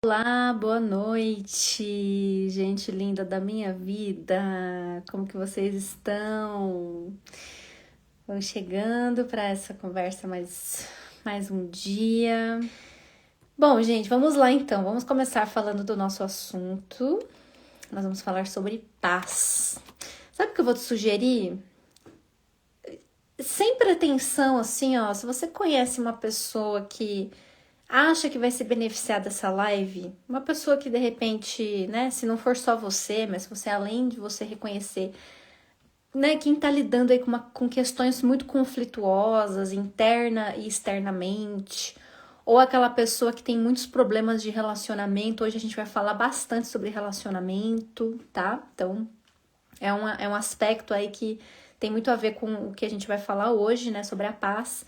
Olá, boa noite, gente linda da minha vida. Como que vocês estão? Vamos chegando para essa conversa mais um dia. Bom, gente, vamos lá então. Vamos começar falando do nosso assunto. Nós vamos falar sobre paz. Sabe o que eu vou te sugerir? Sem pretensão, assim, ó, se você conhece uma pessoa que acha que vai se beneficiar dessa live, uma pessoa que de repente, né, se não for só você, mas se você, além de você reconhecer, né, quem tá lidando aí com questões muito conflituosas, interna e externamente, ou aquela pessoa que tem muitos problemas de relacionamento. Hoje a gente vai falar bastante sobre relacionamento, tá? Então, é um aspecto aí que tem muito a ver com o que a gente vai falar hoje, né, sobre a paz.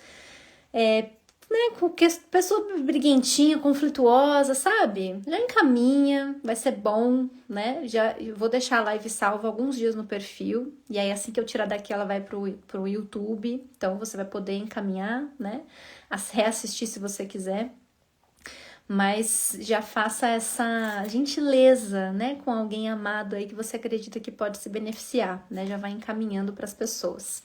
Com pessoa briguentinha, conflituosa, sabe? Já encaminha, vai ser bom, né? Eu vou deixar a live salva alguns dias no perfil, e aí assim que eu tirar daqui ela vai pro YouTube, então você vai poder encaminhar, né? Reassistir se você quiser. Mas já faça essa gentileza, né, com alguém amado aí que você acredita que pode se beneficiar, né? Já vai encaminhando para as pessoas.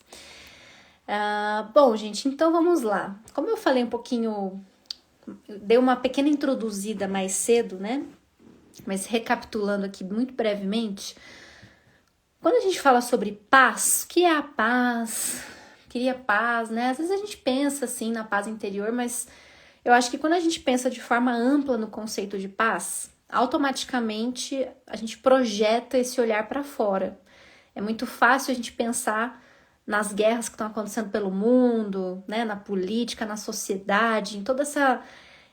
Bom, gente, então vamos lá. Como eu falei um pouquinho, dei uma pequena introduzida mais cedo, né? Mas recapitulando aqui muito brevemente, quando a gente fala sobre paz, o que é a paz? Queria paz, né? Às vezes a gente pensa assim na paz interior, mas eu acho que quando a gente pensa de forma ampla no conceito de paz, automaticamente a gente projeta esse olhar para fora. É muito fácil a gente pensar nas guerras que estão acontecendo pelo mundo, né, na política, na sociedade, em todo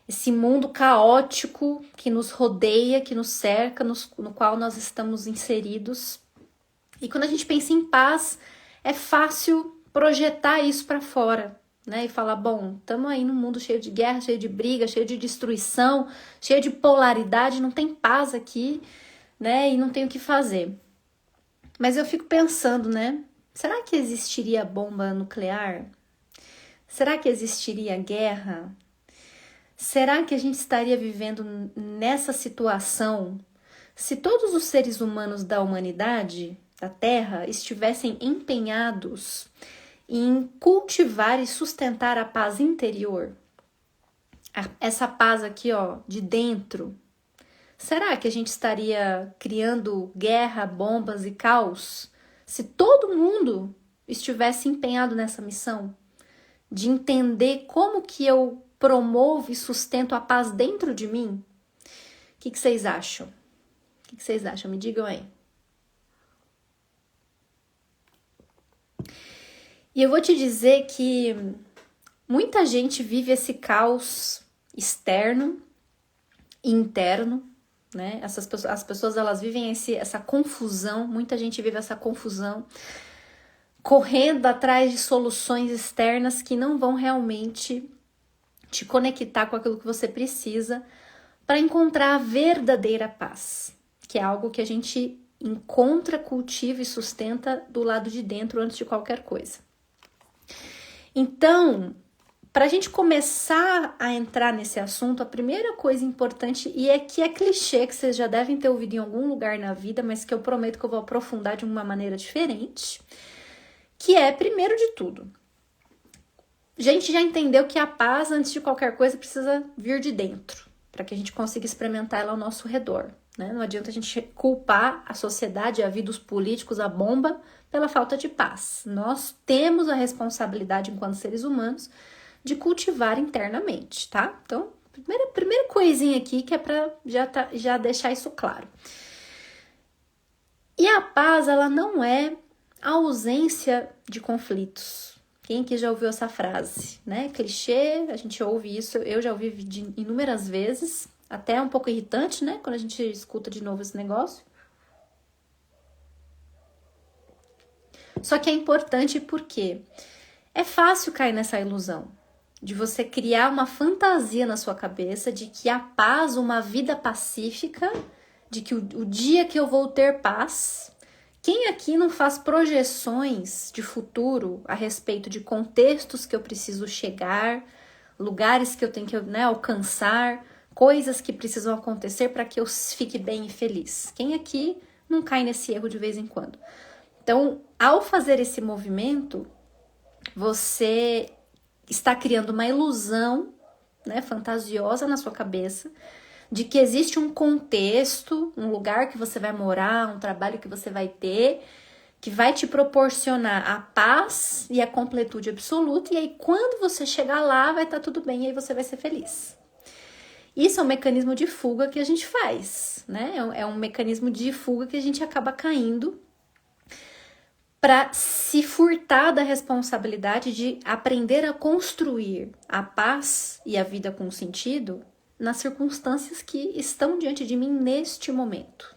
esse mundo caótico que nos rodeia, que nos cerca, no qual nós estamos inseridos. E quando a gente pensa em paz, é fácil projetar isso para fora, né? E falar, bom, estamos aí num mundo cheio de guerra, cheio de briga, cheio de destruição, cheio de polaridade, não tem paz aqui, né? E não tem o que fazer. Mas eu fico pensando, né? Será que existiria bomba nuclear? Será que existiria guerra? Será que a gente estaria vivendo nessa situação se todos os seres humanos da humanidade, da Terra, estivessem empenhados em cultivar e sustentar a paz interior? Essa paz aqui, ó, de dentro. Será que a gente estaria criando guerra, bombas e caos se todo mundo estivesse empenhado nessa missão de entender como que eu promovo e sustento a paz dentro de mim? O que vocês acham? O que vocês acham? Me digam aí. E eu vou te dizer que muita gente vive esse caos externo e interno, né? As pessoas elas vivem essa confusão, muita gente vive essa confusão, correndo atrás de soluções externas que não vão realmente te conectar com aquilo que você precisa para encontrar a verdadeira paz, que é algo que a gente encontra, cultiva e sustenta do lado de dentro antes de qualquer coisa. Então, para a gente começar a entrar nesse assunto, a primeira coisa importante, e que é clichê, que vocês já devem ter ouvido em algum lugar na vida, mas que eu prometo que eu vou aprofundar de uma maneira diferente, que é, primeiro de tudo, a gente já entendeu que a paz, antes de qualquer coisa, precisa vir de dentro, para que a gente consiga experimentar ela ao nosso redor, né? Não adianta a gente culpar a sociedade, a vida, os políticos, a bomba, pela falta de paz. Nós temos a responsabilidade, enquanto seres humanos, de cultivar internamente, tá? Então, primeira coisinha aqui que é para já deixar isso claro. E a paz, ela não é a ausência de conflitos. Quem aqui já ouviu essa frase, né? Clichê, a gente ouve isso, eu já ouvi inúmeras vezes, até um pouco irritante, né? Quando a gente escuta de novo esse negócio. Só que é importante porque é fácil cair nessa ilusão de você criar uma fantasia na sua cabeça de que a paz, uma vida pacífica, de que o dia que eu vou ter paz. Quem aqui não faz projeções de futuro a respeito de contextos que eu preciso chegar, lugares que eu tenho que, né, alcançar, coisas que precisam acontecer para que eu fique bem e feliz. Quem aqui não cai nesse erro de vez em quando? Então, ao fazer esse movimento, você está criando uma ilusão, né, fantasiosa na sua cabeça, de que existe um contexto, um lugar que você vai morar, um trabalho que você vai ter, que vai te proporcionar a paz e a completude absoluta, e aí quando você chegar lá, vai estar tudo bem, e aí você vai ser feliz. Isso é um mecanismo de fuga que a gente faz, né? É um mecanismo de fuga que a gente acaba caindo para se furtar da responsabilidade de aprender a construir a paz e a vida com sentido nas circunstâncias que estão diante de mim neste momento.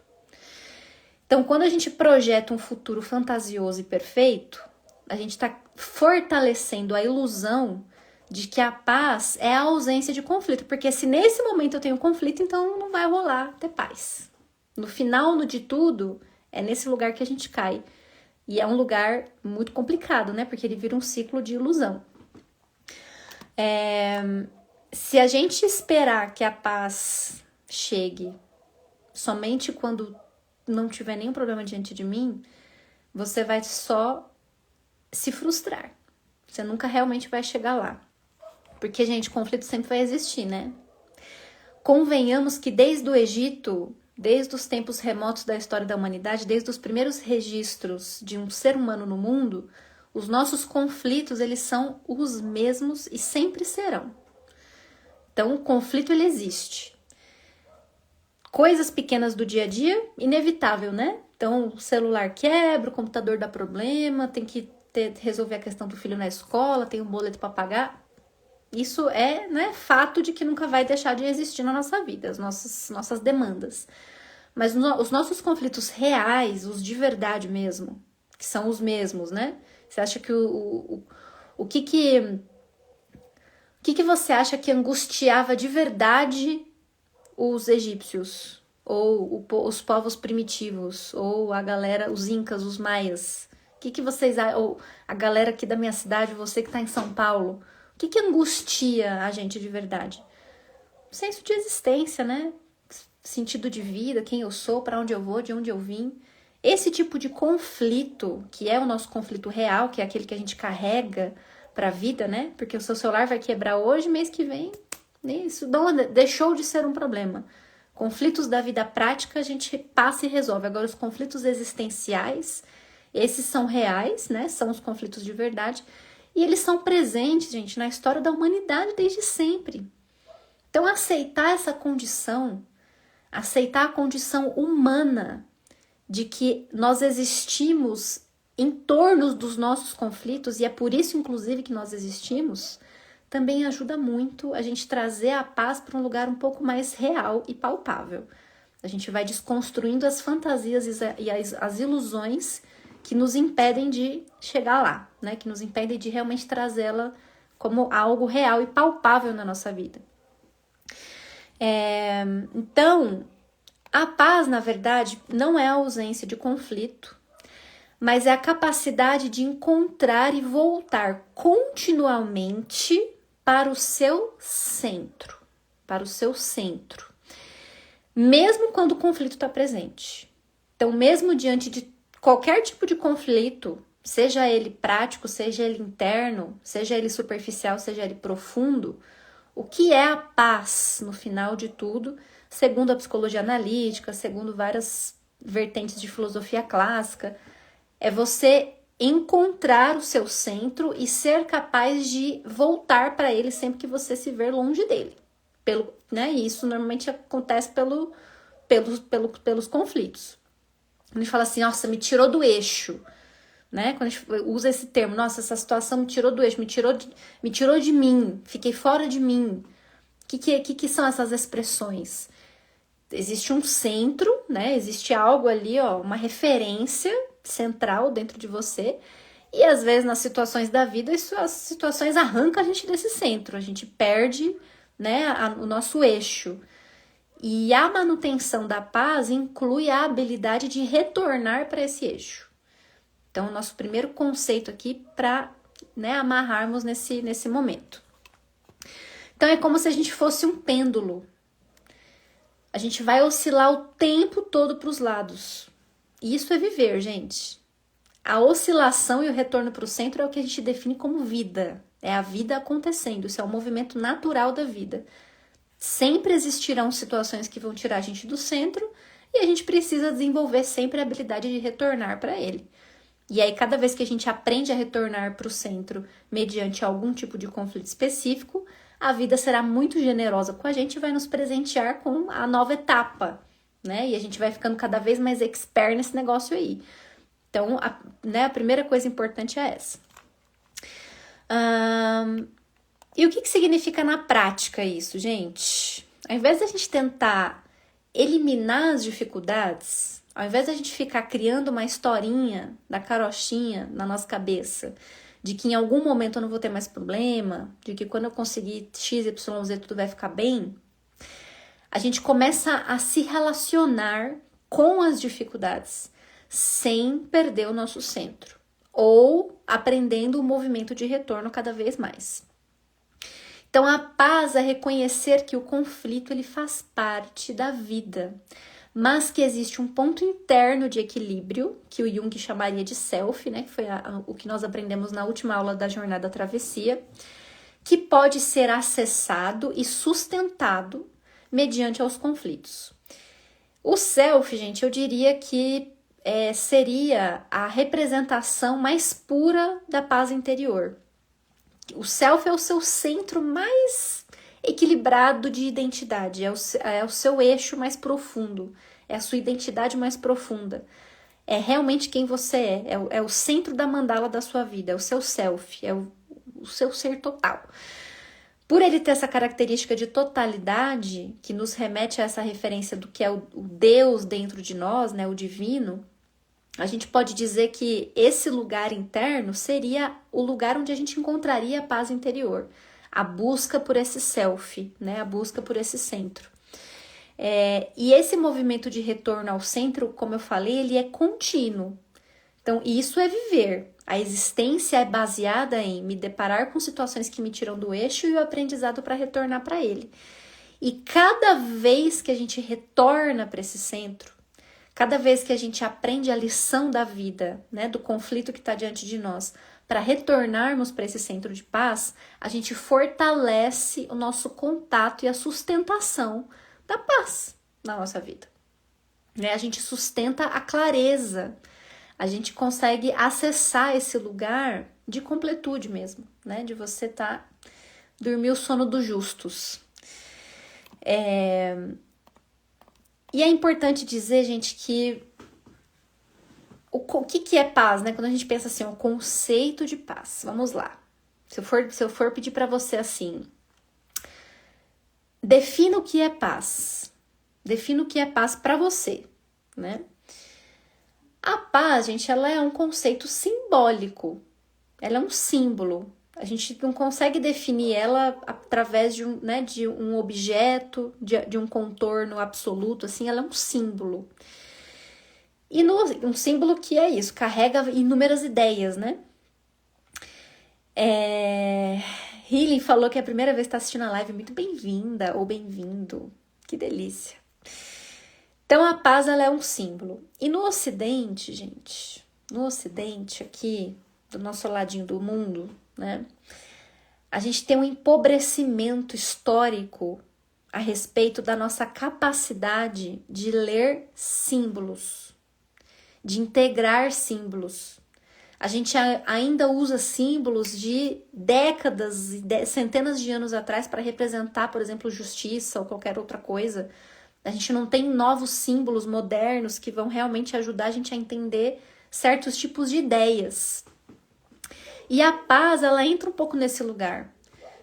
Então, quando a gente projeta um futuro fantasioso e perfeito, a gente está fortalecendo a ilusão de que a paz é a ausência de conflito, porque se nesse momento eu tenho conflito, então não vai rolar ter paz. No final de tudo, é nesse lugar que a gente cai. E é um lugar muito complicado, né? Porque ele vira um ciclo de ilusão. Se a gente esperar que a paz chegue somente quando não tiver nenhum problema diante de mim, você vai só se frustrar. Você nunca realmente vai chegar lá. Porque, gente, conflito sempre vai existir, né? Convenhamos que desde o Egito, desde os tempos remotos da história da humanidade, desde os primeiros registros de um ser humano no mundo, os nossos conflitos, eles são os mesmos e sempre serão. Então, o conflito, ele existe. Coisas pequenas do dia a dia, inevitável, né? Então, o celular quebra, o computador dá problema, tem que resolver a questão do filho na escola, tem um boleto para pagar. Isso é, né, fato de que nunca vai deixar de existir na nossa vida, as nossas demandas. Mas os nossos conflitos reais, os de verdade mesmo, que são os mesmos, né? Você acha que o que você acha que angustiava de verdade os egípcios? Ou os povos primitivos? Ou a galera, os incas, os maias? O que vocês... Ou a galera aqui da minha cidade, você que tá em São Paulo... O que angustia a gente de verdade? O senso de existência, né? Sentido de vida, quem eu sou, para onde eu vou, de onde eu vim. Esse tipo de conflito, que é o nosso conflito real, que é aquele que a gente carrega para a vida, né? Porque o seu celular vai quebrar hoje, mês que vem, isso deixou de ser um problema. Conflitos da vida prática a gente passa e resolve. Agora, os conflitos existenciais, esses são reais, né? São os conflitos de verdade. E eles são presentes, gente, na história da humanidade desde sempre. Então, aceitar essa condição, aceitar a condição humana de que nós existimos em torno dos nossos conflitos, e é por isso, inclusive, que nós existimos, também ajuda muito a gente trazer a paz para um lugar um pouco mais real e palpável. A gente vai desconstruindo as fantasias e as ilusões que nos impedem de chegar lá, né? Que nos impedem de realmente trazê-la como algo real e palpável na nossa vida. Então, a paz, na verdade, não é a ausência de conflito, mas é a capacidade de encontrar e voltar continuamente para o seu centro, mesmo quando o conflito está presente. Então, mesmo diante de qualquer tipo de conflito, seja ele prático, seja ele interno, seja ele superficial, seja ele profundo, o que é a paz no final de tudo, segundo a psicologia analítica, segundo várias vertentes de filosofia clássica, é você encontrar o seu centro e ser capaz de voltar para ele sempre que você se ver longe dele. Né? E isso normalmente acontece pelos conflitos. A gente fala assim, nossa, me tirou do eixo, né? Quando a gente usa esse termo, nossa, essa situação me tirou do eixo, me tirou de mim, fiquei fora de mim. O que são essas expressões? Existe um centro, né? Existe algo ali, ó, uma referência central dentro de você. E às vezes nas situações da vida, as situações arrancam a gente desse centro, a gente perde, né, o nosso eixo. E a manutenção da paz inclui a habilidade de retornar para esse eixo. Então, o nosso primeiro conceito aqui para, né, amarrarmos nesse momento. Então, é como se a gente fosse um pêndulo. A gente vai oscilar o tempo todo para os lados. E isso é viver, gente. A oscilação e o retorno para o centro é o que a gente define como vida. É a vida acontecendo. Isso é um movimento natural da vida. Sempre existirão situações que vão tirar a gente do centro e a gente precisa desenvolver sempre a habilidade de retornar para ele. E aí, cada vez que a gente aprende a retornar para o centro mediante algum tipo de conflito específico, a vida será muito generosa com a gente e vai nos presentear com a nova etapa, né? E a gente vai ficando cada vez mais expert nesse negócio aí. Então, a primeira coisa importante é essa. E o que significa na prática isso, gente? Ao invés da gente tentar eliminar as dificuldades, ao invés da gente ficar criando uma historinha da carochinha na nossa cabeça, de que em algum momento eu não vou ter mais problema, de que quando eu conseguir X, Y, Z tudo vai ficar bem, a gente começa a se relacionar com as dificuldades sem perder o nosso centro, ou aprendendo o movimento de retorno cada vez mais. Então, a paz é reconhecer que o conflito ele faz parte da vida, mas que existe um ponto interno de equilíbrio, que o Jung chamaria de self, né, que foi o que nós aprendemos na última aula da Jornada Travessia, que pode ser acessado e sustentado mediante aos conflitos. O self, gente, eu diria que seria a representação mais pura da paz interior. O self é o seu centro mais equilibrado de identidade, é o seu eixo mais profundo, é a sua identidade mais profunda. É realmente quem você é o centro da mandala da sua vida, é o seu self, é o seu ser total. Por ele ter essa característica de totalidade, que nos remete a essa referência do que é o Deus dentro de nós, né, o divino, a gente pode dizer que esse lugar interno seria o lugar onde a gente encontraria a paz interior, a busca por esse self, né? A busca por esse centro. E esse movimento de retorno ao centro, como eu falei, ele é contínuo. Então, isso é viver. A existência é baseada em me deparar com situações que me tiram do eixo e o aprendizado para retornar para ele. E cada vez que a gente retorna para esse centro, cada vez que a gente aprende a lição da vida, né, do conflito que está diante de nós, para retornarmos para esse centro de paz, a gente fortalece o nosso contato e a sustentação da paz na nossa vida. Né? A gente sustenta a clareza, a gente consegue acessar esse lugar de completude mesmo, né? De você dormir o sono dos justos. E é importante dizer, gente, que o que é paz, né? Quando a gente pensa assim, o conceito de paz. Vamos lá. Se eu for pedir para você assim, defina o que é paz. Defina o que é paz para você, né? A paz, gente, ela é um conceito simbólico. Ela é um símbolo. A gente não consegue definir ela através de um objeto, de um contorno absoluto, assim, ela é um símbolo. E um símbolo que é isso, carrega inúmeras ideias, né? Healing falou que é a primeira vez que está assistindo a live, muito bem-vinda ou bem-vindo, que delícia. Então a paz, ela é um símbolo. E no Ocidente, gente, no Ocidente aqui, do nosso ladinho do mundo, né? A gente tem um empobrecimento histórico a respeito da nossa capacidade de ler símbolos, de integrar símbolos. A gente ainda usa símbolos de décadas, centenas de anos atrás para representar, por exemplo, justiça ou qualquer outra coisa. A gente não tem novos símbolos modernos que vão realmente ajudar a gente a entender certos tipos de ideias. E a paz, ela entra um pouco nesse lugar,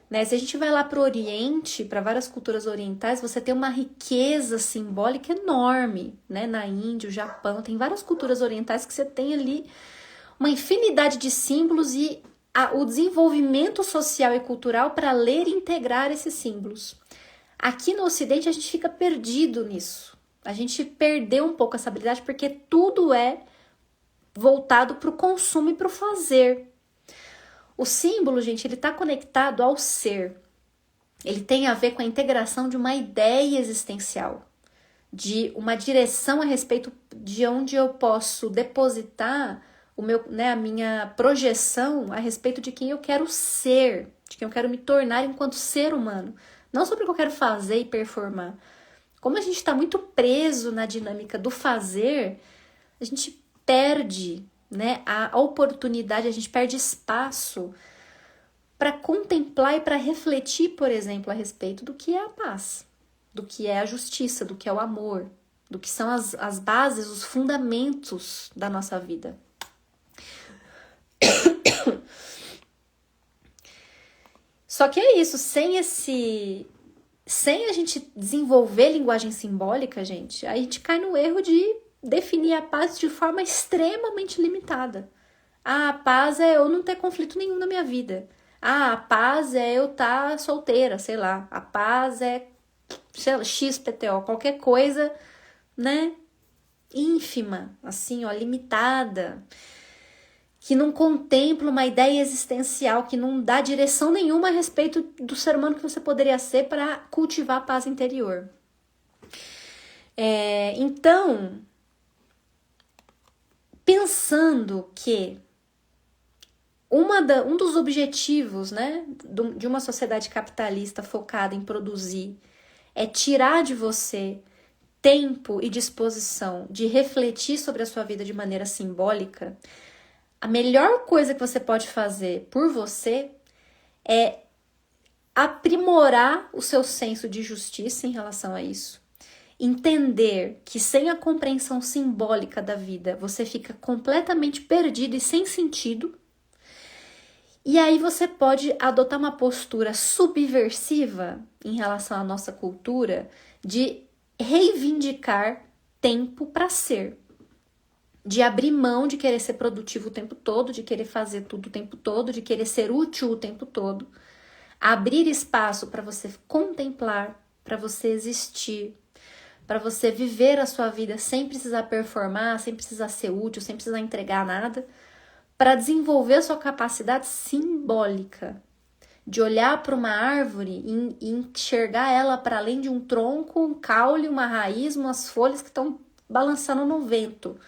né? Se a gente vai lá para o Oriente, para várias culturas orientais, você tem uma riqueza simbólica enorme, né? Na Índia, o Japão, tem várias culturas orientais que você tem ali uma infinidade de símbolos e o desenvolvimento social e cultural para ler e integrar esses símbolos. Aqui no Ocidente, a gente fica perdido nisso. A gente perdeu um pouco essa habilidade porque tudo é voltado para o consumo e para o fazer. O símbolo, gente, ele está conectado ao ser. Ele tem a ver com a integração de uma ideia existencial. de uma direção a respeito de onde eu posso depositar o meu, né, a minha projeção a respeito de quem eu quero ser, de quem eu quero me tornar enquanto ser humano. Não sobre o que eu quero fazer e performar. Como a gente está muito preso na dinâmica do fazer, a gente perde, né, a oportunidade, a gente perde espaço para contemplar e para refletir, por exemplo, a respeito do que é a paz, do que é a justiça, do que é o amor, do que são as bases, os fundamentos da nossa vida. Só que é isso, sem a gente desenvolver linguagem simbólica, gente, aí a gente cai no erro de definir a paz de forma extremamente limitada. Ah, a paz é eu não ter conflito nenhum na minha vida. Ah, a paz é eu estar solteira, sei lá. A paz é, sei lá, XPTO, qualquer coisa, né? Ínfima, assim, ó, limitada, que não contempla uma ideia existencial, que não dá direção nenhuma a respeito do ser humano que você poderia ser para cultivar a paz interior. Então, pensando que um dos objetivos, né, de uma sociedade capitalista focada em produzir é tirar de você tempo e disposição de refletir sobre a sua vida de maneira simbólica, a melhor coisa que você pode fazer por você é aprimorar o seu senso de justiça em relação a isso. Entender que sem a compreensão simbólica da vida, você fica completamente perdido e sem sentido. E aí você pode adotar uma postura subversiva em relação à nossa cultura de reivindicar tempo para ser. De abrir mão de querer ser produtivo o tempo todo, de querer fazer tudo o tempo todo, de querer ser útil o tempo todo. Abrir espaço para você contemplar, para você existir, para você viver a sua vida sem precisar performar, sem precisar ser útil, sem precisar entregar nada, para desenvolver a sua capacidade simbólica de olhar para uma árvore e enxergar ela para além de um tronco, um caule, uma raiz, umas folhas que estão balançando no vento.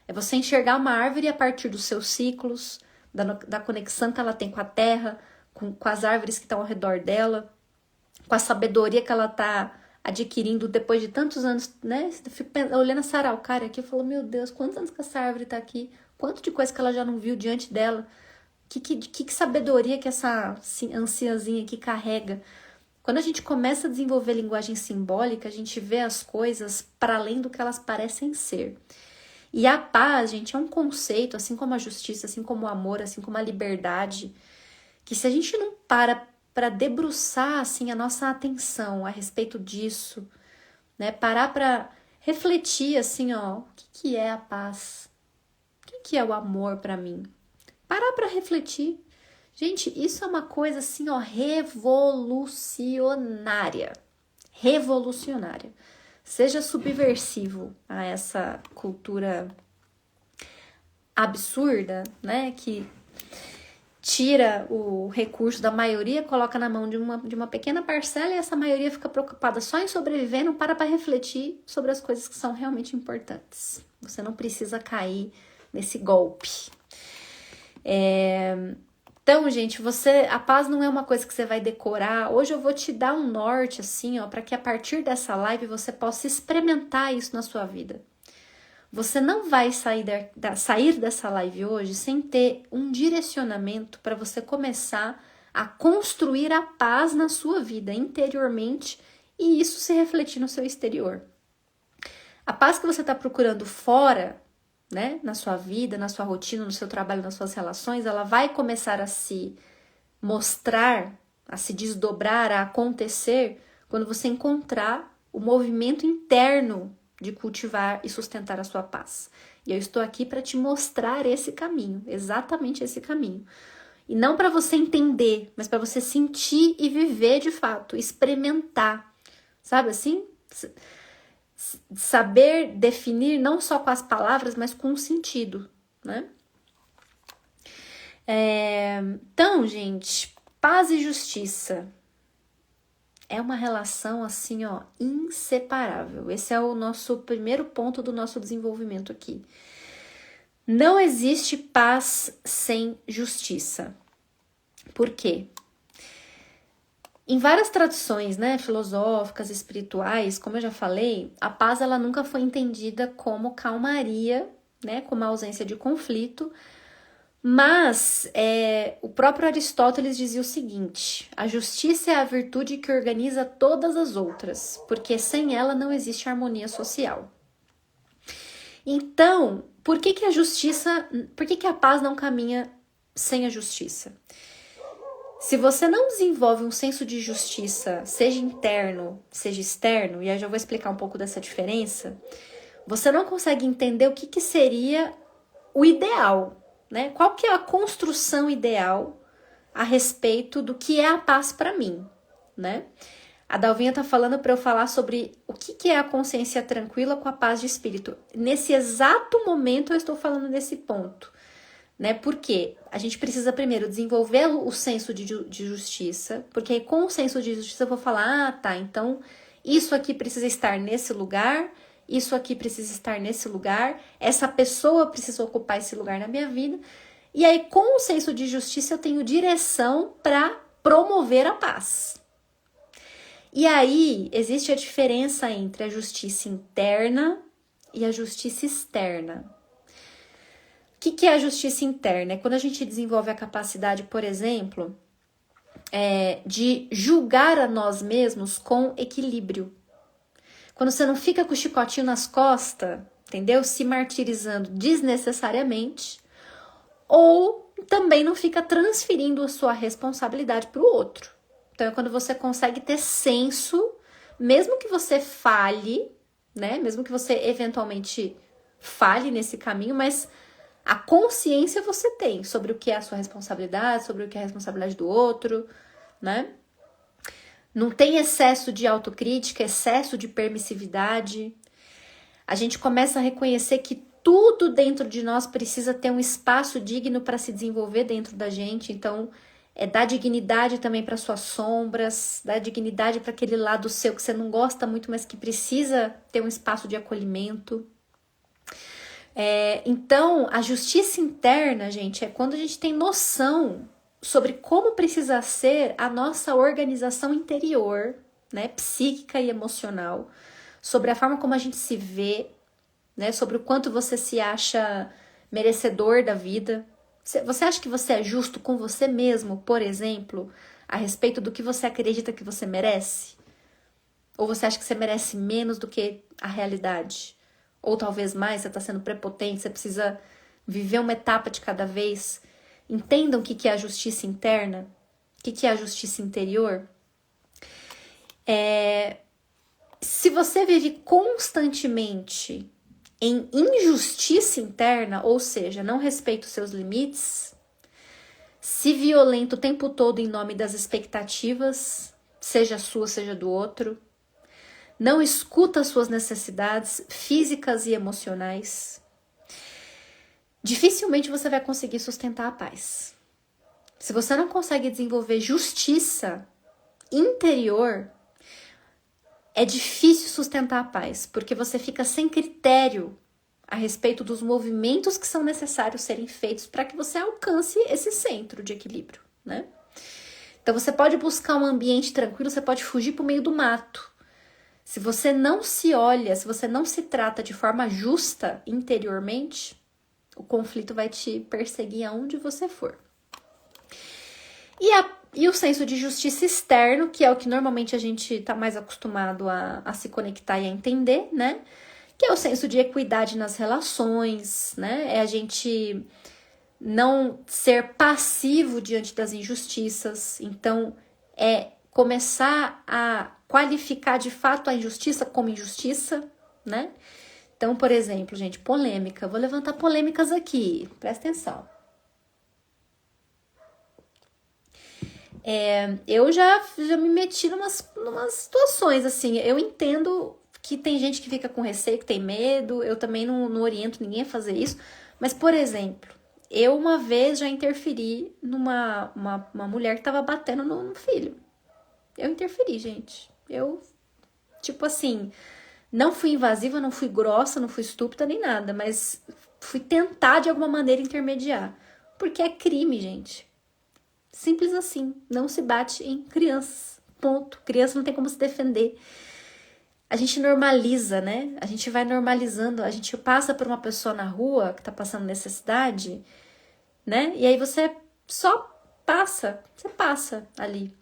É você enxergar uma árvore a partir dos seus ciclos, da conexão que ela tem com a terra, com as árvores que estão ao redor dela, com a sabedoria que ela está adquirindo depois de tantos anos, né? Eu fico olhando essa araucária aqui e falo, meu Deus, quantos anos que essa árvore está aqui? Quanto de coisa que ela já não viu diante dela? Que sabedoria que essa anciãzinha aqui carrega? Quando a gente começa a desenvolver linguagem simbólica, a gente vê as coisas para além do que elas parecem ser. E a paz, gente, é um conceito, assim como a justiça, assim como o amor, assim como a liberdade, que se a gente não para debruçar assim a nossa atenção a respeito disso, né, parar para refletir assim, ó, o que é a paz? O que é o amor para mim? Parar para refletir. Gente, isso é uma coisa assim, ó, revolucionária. Revolucionária. Seja subversivo a essa cultura absurda, né, que tira o recurso da maioria, coloca na mão de uma pequena parcela e essa maioria fica preocupada só em sobreviver, não para refletir sobre as coisas que são realmente importantes. Você não precisa cair nesse golpe. Então, gente, a paz não é uma coisa que você vai decorar. Hoje eu vou te dar um norte, assim, ó, para que a partir dessa live você possa experimentar isso na sua vida. Você não vai sair dessa live hoje sem ter um direcionamento para você começar a construir a paz na sua vida interiormente e isso se refletir no seu exterior. A paz que você está procurando fora, né, na sua vida, na sua rotina, no seu trabalho, nas suas relações, ela vai começar a se mostrar, a se desdobrar, a acontecer quando você encontrar o movimento interno de cultivar e sustentar a sua paz. E eu estou aqui para te mostrar esse caminho, exatamente esse caminho. E não para você entender, mas para você sentir e viver de fato, experimentar. Sabe assim? Saber definir não só com as palavras, mas com o sentido, né? Então, gente, paz e justiça. é uma relação assim, ó, inseparável. Esse é o nosso primeiro ponto do nosso desenvolvimento aqui. Não existe paz sem justiça. Por quê? Em várias tradições, né, filosóficas, espirituais, como eu já falei, a paz ela nunca foi entendida como calmaria, né, como a ausência de conflito, mas o próprio Aristóteles dizia o seguinte: a justiça é a virtude que organiza todas as outras, porque sem ela não existe harmonia social. Então, por que a paz não caminha sem a justiça? Se você não desenvolve um senso de justiça, seja interno, seja externo, e eu já vou explicar um pouco dessa diferença, você não consegue entender o que seria o ideal, né? Qual que é a construção ideal a respeito do que é a paz para mim, né? A Dalvinha tá falando para eu falar sobre o que é a consciência tranquila com a paz de espírito. Nesse exato momento eu estou falando desse ponto, né? Porque a gente precisa primeiro desenvolver o senso de justiça, porque aí com o senso de justiça eu vou falar, tá, então isso aqui precisa estar nesse lugar, isso aqui precisa estar nesse lugar, essa pessoa precisa ocupar esse lugar na minha vida, e aí com o senso de justiça eu tenho direção para promover a paz. E aí existe a diferença entre a justiça interna e a justiça externa. O que é a justiça interna? É quando a gente desenvolve a capacidade, por exemplo, de julgar a nós mesmos com equilíbrio. Quando você não fica com o chicotinho nas costas, entendeu? Se martirizando desnecessariamente, ou também não fica transferindo a sua responsabilidade para o outro. Então é quando você consegue ter senso, mesmo que você falhe, né? Mesmo que você eventualmente falhe nesse caminho, mas a consciência você tem sobre o que é a sua responsabilidade, sobre o que é a responsabilidade do outro, né? Não tem excesso de autocrítica, excesso de permissividade. A gente começa a reconhecer que tudo dentro de nós precisa ter um espaço digno para se desenvolver dentro da gente. Então, dar dignidade também para suas sombras, dar dignidade para aquele lado seu que você não gosta muito, mas que precisa ter um espaço de acolhimento. Então, a justiça interna, gente, é quando a gente tem noção sobre como precisa ser a nossa organização interior, né, psíquica e emocional, sobre a forma como a gente se vê, né, sobre o quanto você se acha merecedor da vida. Você acha que você é justo com você mesmo, por exemplo, a respeito do que você acredita que você merece? Ou você acha que você merece menos do que a realidade? Ou talvez mais, você está sendo prepotente, você precisa viver uma etapa de cada vez. Entendam o que é a justiça interna, o que é a justiça interior. Se você vive constantemente em injustiça interna, ou seja, não respeita os seus limites, se violenta o tempo todo em nome das expectativas, seja sua, seja do outro, não escuta as suas necessidades físicas e emocionais, dificilmente você vai conseguir sustentar a paz. Se você não consegue desenvolver justiça interior, é difícil sustentar a paz, porque você fica sem critério a respeito dos movimentos que são necessários serem feitos para que você alcance esse centro de equilíbrio, né? Então você pode buscar um ambiente tranquilo, você pode fugir para o meio do mato. Se você não se olha, se você não se trata de forma justa interiormente, o conflito vai te perseguir aonde você for. E o senso de justiça externo, que é o que normalmente a gente está mais acostumado a se conectar e a entender, né? Que é o senso de equidade nas relações, né? É a gente não ser passivo diante das injustiças. Então, é começar a qualificar de fato a injustiça como injustiça, né? Então, por exemplo, gente, polêmica. Vou levantar polêmicas aqui, presta atenção. Eu já me meti numas situações, assim, eu entendo que tem gente que fica com receio, que tem medo, eu também não oriento ninguém a fazer isso, mas, por exemplo, eu uma vez já interferi numa uma mulher que estava batendo no filho. Eu interferi, gente. Eu, tipo assim, não fui invasiva, não fui grossa, não fui estúpida nem nada, mas fui tentar de alguma maneira intermediar. Porque é crime, gente. Simples assim. Não se bate em crianças. Ponto. Criança não tem como se defender. A gente normaliza, né? A gente vai normalizando. A gente passa por uma pessoa na rua que tá passando necessidade, né? E aí você só passa. Você passa ali.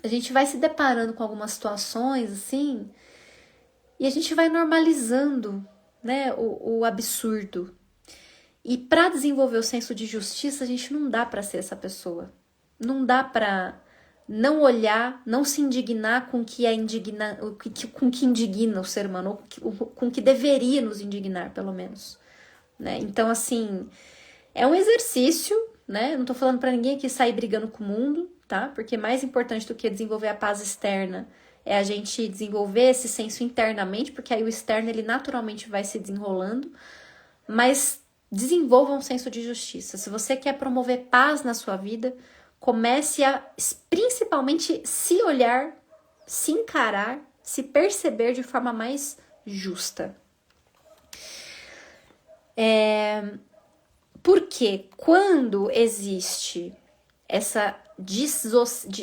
A gente vai se deparando com algumas situações, assim, e a gente vai normalizando, né, o absurdo. E para desenvolver o senso de justiça, a gente não dá para ser essa pessoa. Não dá para não olhar, não se indignar com o que com o que indigna o ser humano, ou com o que deveria nos indignar, pelo menos. Né? Então, assim, é um exercício, né? Eu não tô falando para ninguém aqui sair brigando com o mundo, tá? Porque mais importante do que desenvolver a paz externa é a gente desenvolver esse senso internamente, porque aí o externo ele naturalmente vai se desenrolando, mas desenvolva um senso de justiça. Se você quer promover paz na sua vida, comece a principalmente se olhar, se encarar, se perceber de forma mais justa. Porque quando existe essa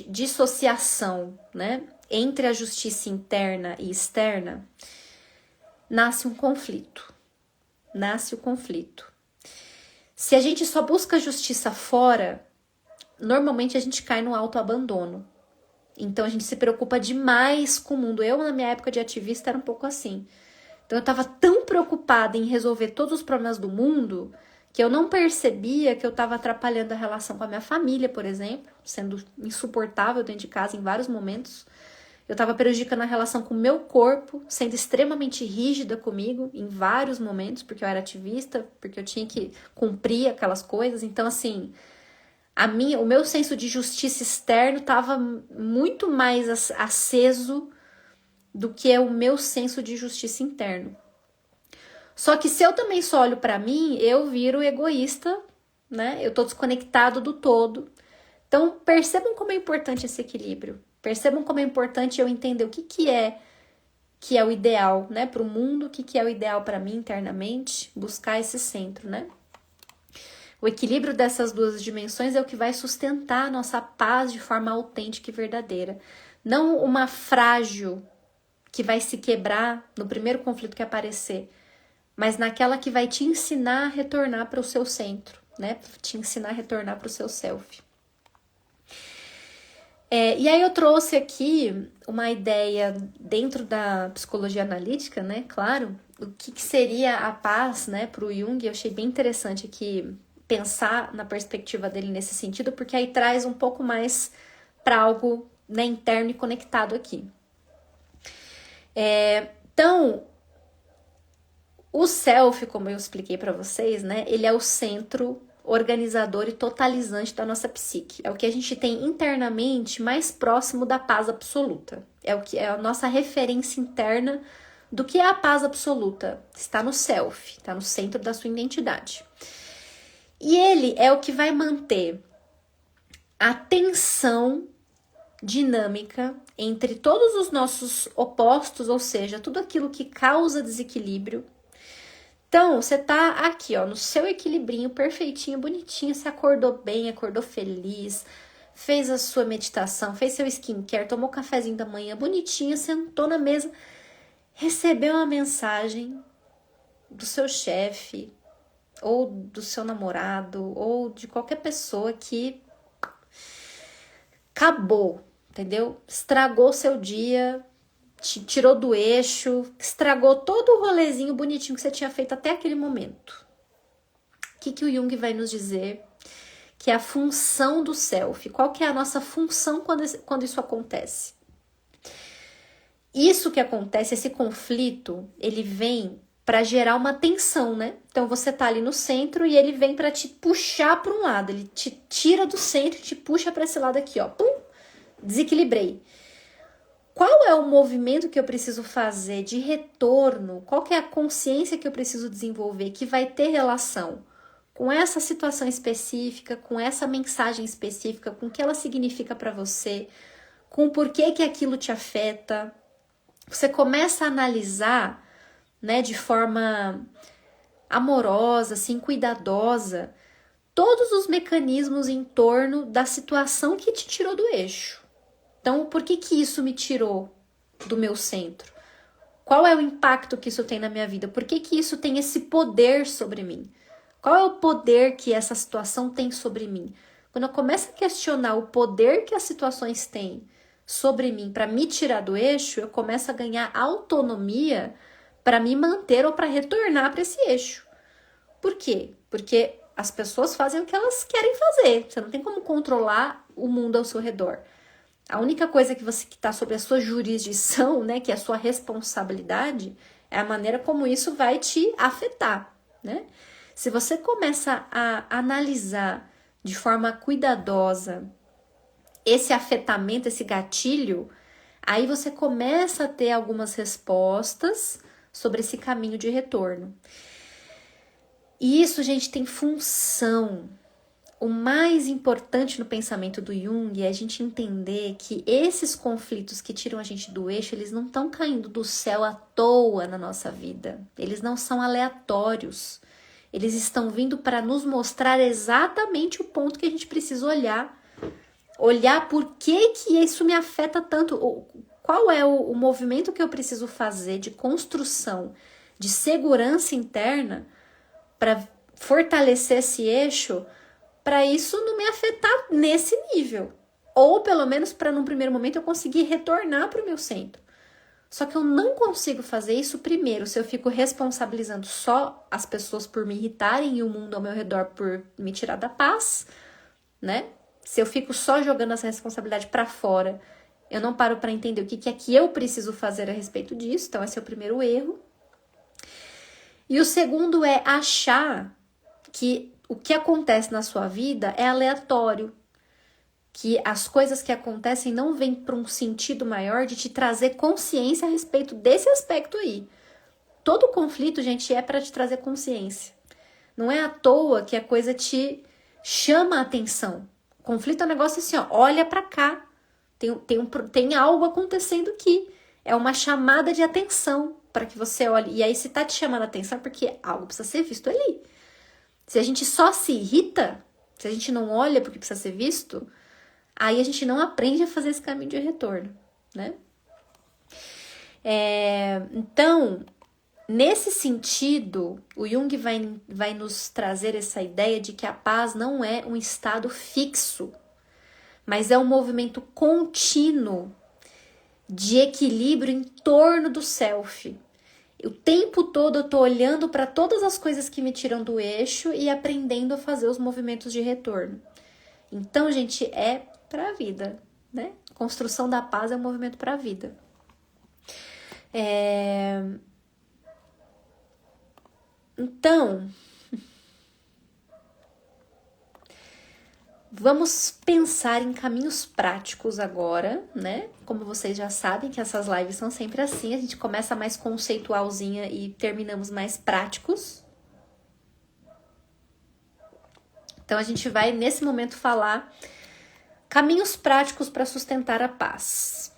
dissociação, né, entre a justiça interna e externa, nasce um conflito. Nasce o conflito. Se a gente só busca justiça fora, normalmente a gente cai no autoabandono. Então a gente se preocupa demais com o mundo. Eu, na minha época de ativista, era um pouco assim. Então eu estava tão preocupada em resolver todos os problemas do mundo que eu não percebia que eu estava atrapalhando a relação com a minha família, por exemplo, sendo insuportável dentro de casa em vários momentos. Eu estava prejudicando a relação com o meu corpo, sendo extremamente rígida comigo em vários momentos, porque eu era ativista, porque eu tinha que cumprir aquelas coisas. Então, assim, o meu senso de justiça externo estava muito mais aceso do que o meu senso de justiça interno. Só que se eu também só olho para mim, eu viro egoísta, né? Eu tô desconectado do todo. Então, percebam como é importante esse equilíbrio. Percebam como é importante eu entender o que é o ideal, né, para o mundo, o que é o ideal para mim internamente, buscar esse centro, né? O equilíbrio dessas duas dimensões é o que vai sustentar a nossa paz de forma autêntica e verdadeira. Não uma frágil que vai se quebrar no primeiro conflito que aparecer, mas naquela que vai te ensinar a retornar para o seu centro, né? Te ensinar a retornar para o seu self. E aí eu trouxe aqui uma ideia dentro da psicologia analítica, né? Claro, o que seria a paz, né, para o Jung. Eu achei bem interessante aqui pensar na perspectiva dele nesse sentido, porque aí traz um pouco mais para algo, né, interno e conectado aqui. Então, o self, como eu expliquei para vocês, né, ele é o centro organizador e totalizante da nossa psique. É o que a gente tem internamente mais próximo da paz absoluta. É o que é a nossa referência interna do que é a paz absoluta. Está no self, está no centro da sua identidade. E ele é o que vai manter a tensão dinâmica entre todos os nossos opostos, ou seja, tudo aquilo que causa desequilíbrio. Então, você tá aqui, ó, no seu equilibrinho perfeitinho, bonitinho, você acordou bem, acordou feliz, fez a sua meditação, fez seu skincare, tomou o cafezinho da manhã, bonitinho, sentou na mesa, recebeu uma mensagem do seu chefe, ou do seu namorado, ou de qualquer pessoa que acabou, entendeu? Estragou seu dia, te tirou do eixo, estragou todo o rolezinho bonitinho que você tinha feito até aquele momento. O que o Jung vai nos dizer? Que é a função do self. Qual que é a nossa função quando isso acontece? Isso que acontece, esse conflito, ele vem para gerar uma tensão, né? Então você tá ali no centro e ele vem para te puxar para um lado, ele te tira do centro e te puxa para esse lado aqui, ó. Pum! Desequilibrei. Qual é o movimento que eu preciso fazer de retorno? Qual que é a consciência que eu preciso desenvolver que vai ter relação com essa situação específica, com essa mensagem específica, com o que ela significa para você, com o porquê que aquilo te afeta. Você começa a analisar, né, de forma amorosa, assim, cuidadosa, todos os mecanismos em torno da situação que te tirou do eixo. Então, por que que isso me tirou do meu centro? Qual é o impacto que isso tem na minha vida? Por que que isso tem esse poder sobre mim? Qual é o poder que essa situação tem sobre mim? Quando eu começo a questionar o poder que as situações têm sobre mim para me tirar do eixo, eu começo a ganhar autonomia para me manter ou para retornar para esse eixo. Por quê? Porque as pessoas fazem o que elas querem fazer. Você não tem como controlar o mundo ao seu redor. A única coisa que está sob a sua jurisdição, né, que é a sua responsabilidade, é a maneira como isso vai te afetar, né? Se você começa a analisar de forma cuidadosa esse afetamento, esse gatilho, aí você começa a ter algumas respostas sobre esse caminho de retorno. E isso, gente, tem função. O mais importante no pensamento do Jung é a gente entender que esses conflitos que tiram a gente do eixo, eles não estão caindo do céu à toa na nossa vida. Eles não são aleatórios. Eles estão vindo para nos mostrar exatamente o ponto que a gente precisa olhar. Olhar por que que isso me afeta tanto. Qual é o movimento que eu preciso fazer de construção, de segurança interna para fortalecer esse eixo, para isso não me afetar nesse nível. Ou pelo menos para num primeiro momento eu conseguir retornar para o meu centro. Só que eu não consigo fazer isso primeiro se eu fico responsabilizando só as pessoas por me irritarem e o mundo ao meu redor por me tirar da paz, né? Se eu fico só jogando essa responsabilidade para fora, eu não paro para entender o que é que eu preciso fazer a respeito disso. Então esse é o primeiro erro. E o segundo é achar que o que acontece na sua vida é aleatório, que as coisas que acontecem não vêm para um sentido maior de te trazer consciência a respeito desse aspecto aí. Todo conflito, gente, é para te trazer consciência. Não é à toa que a coisa te chama a atenção. Conflito é um negócio assim, ó, olha para cá, tem algo acontecendo aqui. É uma chamada de atenção para que você olhe. E aí, se tá te chamando a atenção, é porque algo precisa ser visto ali. Se a gente só se irrita, se a gente não olha porque precisa ser visto, aí a gente não aprende a fazer esse caminho de retorno, né? Então, nesse sentido, o Jung vai nos trazer essa ideia de que a paz não é um estado fixo, mas é um movimento contínuo de equilíbrio em torno do self. O tempo todo eu tô olhando para todas as coisas que me tiram do eixo e aprendendo a fazer os movimentos de retorno. Então, gente, é para a vida, né? Construção da paz é um movimento para a vida. Então, vamos pensar em caminhos práticos agora, né? Como vocês já sabem que essas lives são sempre assim, a gente começa mais conceitualzinha e terminamos mais práticos. Então a gente vai nesse momento falar caminhos práticos para sustentar a paz.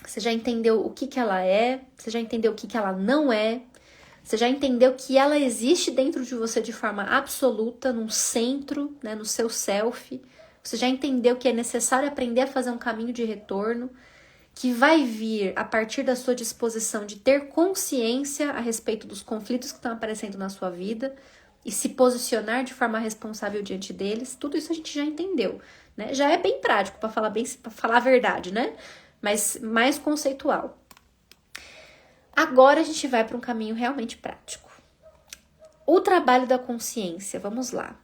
Você já entendeu o que ela é, você já entendeu o que ela não é, você já entendeu que ela existe dentro de você de forma absoluta, num centro, né, no seu self. Você já entendeu que é necessário aprender a fazer um caminho de retorno, que vai vir a partir da sua disposição de ter consciência a respeito dos conflitos que estão aparecendo na sua vida e se posicionar de forma responsável diante deles. Tudo isso a gente já entendeu, né? Já é bem prático, para falar a verdade, né? Mas mais conceitual. Agora a gente vai para um caminho realmente prático. O trabalho da consciência, vamos lá.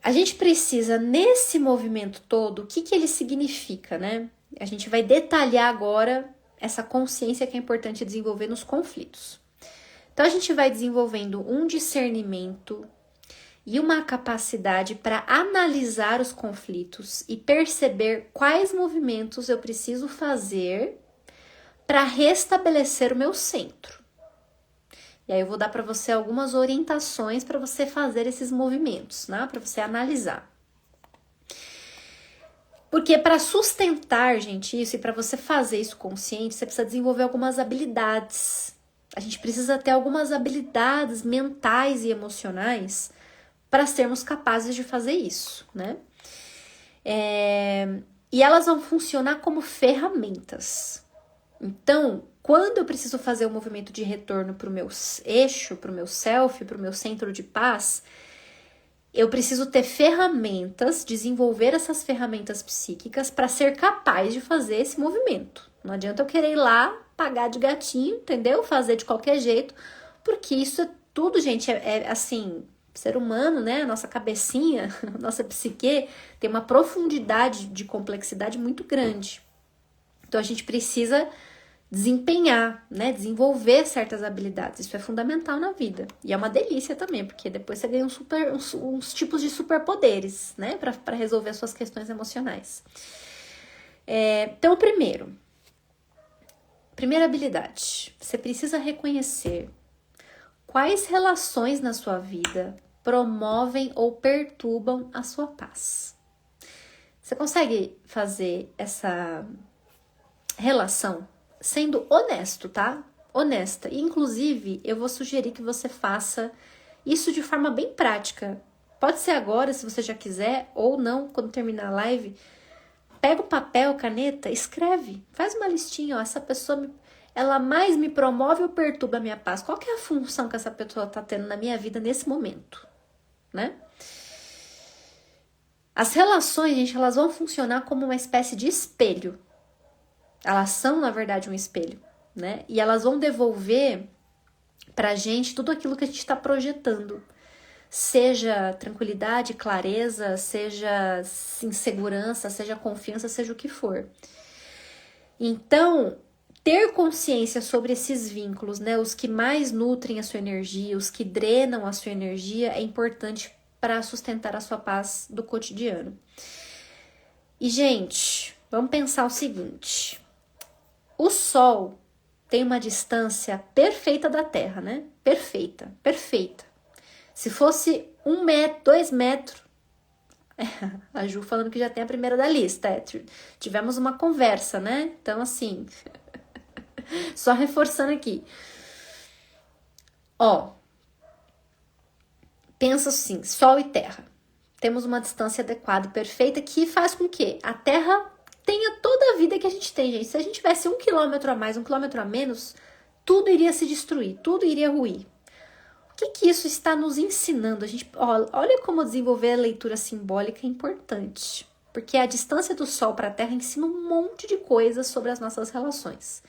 A gente precisa, nesse movimento todo, o que ele significa, né? A gente vai detalhar agora essa consciência que é importante desenvolver nos conflitos. Então, a gente vai desenvolvendo um discernimento e uma capacidade para analisar os conflitos e perceber quais movimentos eu preciso fazer para restabelecer o meu centro. E aí eu vou dar para você algumas orientações para você fazer esses movimentos, né? Para você analisar. Porque para sustentar, gente, isso e para você fazer isso consciente, você precisa desenvolver algumas habilidades. A gente precisa ter algumas habilidades mentais e emocionais para sermos capazes de fazer isso, né? E elas vão funcionar como ferramentas. Então, quando eu preciso fazer o movimento de retorno para o meu eixo, para o meu self, para o meu centro de paz, eu preciso ter ferramentas, desenvolver essas ferramentas psíquicas para ser capaz de fazer esse movimento. Não adianta eu querer ir lá, pagar de gatinho, entendeu? Fazer de qualquer jeito, porque isso é tudo, gente, é assim, ser humano, né? Nossa cabecinha, nossa psique tem uma profundidade de complexidade muito grande. Então a gente precisa desempenhar, né, desenvolver certas habilidades. Isso é fundamental na vida. E é uma delícia também, porque depois você ganha uns tipos de superpoderes, né, para resolver as suas questões emocionais. Então, primeira habilidade, você precisa reconhecer quais relações na sua vida promovem ou perturbam a sua paz. Você consegue fazer essa relação sendo honesto, tá? Honesta. E, inclusive, eu vou sugerir que você faça isso de forma bem prática. Pode ser agora, se você já quiser, ou não, quando terminar a live. Pega o papel, caneta, escreve. Faz uma listinha, ó. Essa pessoa, ela mais me promove ou perturba a minha paz? Qual que é a função que essa pessoa tá tendo na minha vida nesse momento, né? As relações, gente, elas vão funcionar como uma espécie de espelho. Elas são, na verdade, um espelho, né? E elas vão devolver pra gente tudo aquilo que a gente está projetando. Seja tranquilidade, clareza, seja insegurança, seja confiança, seja o que for. Então, ter consciência sobre esses vínculos, né? Os que mais nutrem a sua energia, os que drenam a sua energia, é importante para sustentar a sua paz do cotidiano. E, gente, vamos pensar o seguinte. O Sol tem uma distância perfeita da Terra, né? Perfeita, perfeita. Se fosse 1 metro, 2 metros... A Ju falando que já tem a primeira da lista. Tivemos uma conversa, né? Então, assim... Só reforçando aqui. Ó. Pensa assim, Sol e Terra. Temos uma distância adequada e perfeita que faz com que a Terra tenha toda a vida que a gente tem, gente. Se a gente tivesse 1 quilômetro a mais, 1 quilômetro a menos, tudo iria se destruir, tudo iria ruir. O que isso está nos ensinando? Olha como desenvolver a leitura simbólica é importante. Porque a distância do Sol para a Terra ensina um monte de coisas sobre as nossas relações.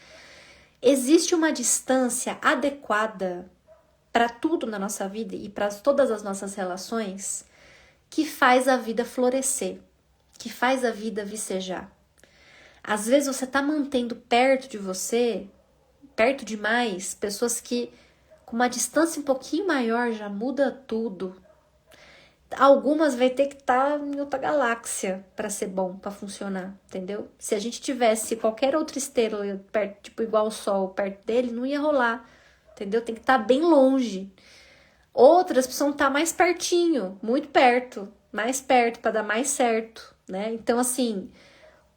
Existe uma distância adequada para tudo na nossa vida e para todas as nossas relações que faz a vida florescer, que faz a vida vicejar. Às vezes você está mantendo perto de você, perto demais, pessoas que com uma distância um pouquinho maior já muda tudo. Algumas vai ter que estar em outra galáxia para ser bom, para funcionar, entendeu? Se a gente tivesse qualquer outra estrela perto, tipo igual o Sol, perto dele, não ia rolar, entendeu? Tem que estar bem longe. Outras precisam estar mais pertinho, muito perto, mais perto para dar mais certo, né? Então, assim,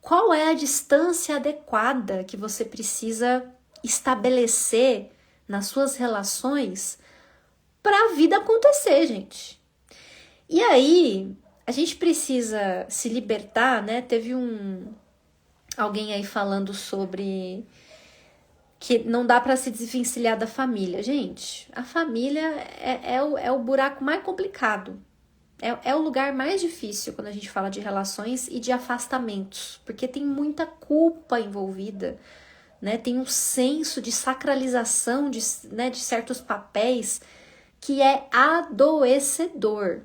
qual é a distância adequada que você precisa estabelecer nas suas relações para a vida acontecer, gente? E aí, a gente precisa se libertar, né? Teve alguém aí falando sobre que não dá para se desvencilhar da família. Gente, a família é o buraco mais complicado. É o lugar mais difícil quando a gente fala de relações e de afastamentos, porque tem muita culpa envolvida, né? Tem um senso de sacralização de certos papéis que é adoecedor.